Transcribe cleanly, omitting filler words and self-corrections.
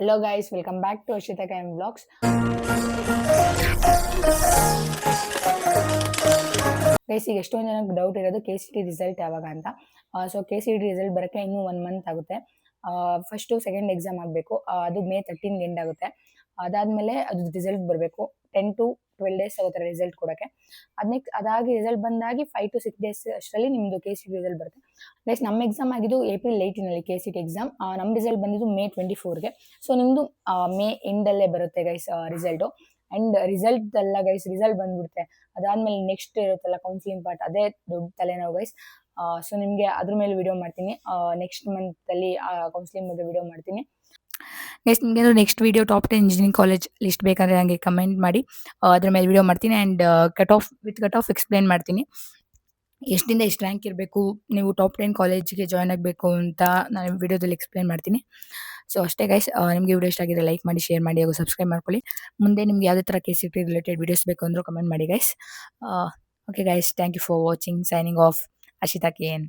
Hello guys, welcome back to Arshita ಕೈಮ್ blogs. Guys, ಈಗ ಎಷ್ಟೊಂದು ಜನಕ್ಕೆ ಡೌಟ್ ಇರೋದು KCT ರಿಸಲ್ಟ್ ಯಾವಾಗ ಅಂತ. ಸೊ KCT ರಿಸಲ್ಟ್ ಬರೋಕ್ಕೆ ಇನ್ನೂ 1 ಮಂತ್ ಆಗುತ್ತೆ. ಫಸ್ಟು ಸೆಕೆಂಡ್ ಎಕ್ಸಾಮ್ ಆಗಬೇಕು, ಅದು May 13 ಎಂಡ್ ಆಗುತ್ತೆ. ಅದಾದಮೇಲೆ ಅದು ರಿಸಲ್ಟ್ ಬರಬೇಕು. 10 to 12 ಡೇಸ್ ಆಗುತ್ತೆ ರಿಸಲ್ಟ್ ಕೊಡೋಕ್ಕೆ. ಅದಾಗಿ ರಿಸಲ್ಟ್ ಬಂದಾಗಿ 5 to 6 ಡೇಸ್ ಅಷ್ಟರಲ್ಲಿ ನಿಮ್ಮದು KCT ರಿಸಲ್ಟ್ ಬರುತ್ತೆ. ಗೈಸ್, ನಮ್ಮ ಎಕ್ಸಾಮ್ ಆಗಿದ್ದು April 18 KCT ಎಕ್ಸಾಮ್. ನಮ್ಮ ರಿಸಲ್ಟ್ ಬಂದಿದ್ದು May 24 ಸೊ ನಿಮ್ಮದು May ಎಂಡಲ್ಲೇ ಬರುತ್ತೆ ಗೈಸ್ ರಿಸಲ್ಟು. ಆ್ಯಂಡ್ ರಿಸಲ್ಟ್ ಅಲ್ಲ ಗೈಸ್, ರಿಸಲ್ಟ್ ಬಂದ್ಬಿಡುತ್ತೆ. ಅದಾದಮೇಲೆ ನೆಕ್ಸ್ಟ್ ಇರುತ್ತಲ್ಲ ಕೌನ್ಸಿಲಿಂಗ್ ಪಾರ್ಟ್, ಅದೇ ದೊಡ್ಡ ತಲೆನೋವು ಗೈಸ್. ಸೊ ನಿಮಗೆ ಅದ್ರ ಮೇಲೆ ವಿಡಿಯೋ ಮಾಡ್ತೀನಿ. ನೆಕ್ಸ್ಟ್ ಮಂತಲ್ಲಿ ಕೌನ್ಸಿಲಿಂಗ್ ಬಗ್ಗೆ ವಿಡಿಯೋ ಮಾಡ್ತೀನಿ. ನೆಕ್ಸ್ಟ್ ನಿಮಗೆ next video top 10 engineering college list ಬೇಕಾದರೆ ನನಗೆ ಕಮೆಂಟ್ ಮಾಡಿ, ಅದ್ರ ಮೇಲೆ ವಿಡಿಯೋ ಮಾಡ್ತೀನಿ. ಆ್ಯಂಡ್ ಕಟ್ ಆಫ್ ಎಕ್ಸ್ಪ್ಲೈನ್ ಮಾಡ್ತೀನಿ. ಎಷ್ಟಿಂದ ಎಷ್ಟು ರ್ಯಾಂಕ್ ಇರಬೇಕು, ನೀವು ಟಾಪ್ 10 ಕಾಲೇಜಿಗೆ ಜಾಯ್ನ್ ಆಗಬೇಕು ಅಂತ ನಾನು ವಿಡಿಯೋದಲ್ಲಿ ಎಕ್ಸ್ಪ್ಲೈನ್ ಮಾಡ್ತೀನಿ. ಸೊ ಅಷ್ಟೇ ಗೈಸ್, ನಿಮಗೆ ವಿಡಿಯೋ ಇಷ್ಟ ಆಗಿದ್ರೆ ಲೈಕ್ ಮಾಡಿ, ಶೇರ್ ಮಾಡಿ ಹಾಗೂ ಸಬ್ಸ್ಕ್ರೈಬ್ ಮಾಡ್ಕೊಳ್ಳಿ. ಮುಂದೆ ನಿಮ್ಗೆ ಯಾವುದೇ ಥರ KCT ರಿಲೇಟೆಡ್ ವಿಡಿಯೋಸ್ ಬೇಕು ಅಂದರೂ ಕಮೆಂಟ್ ಮಾಡಿ guys. Okay guys, thank you for watching. Signing off, Arshita KN.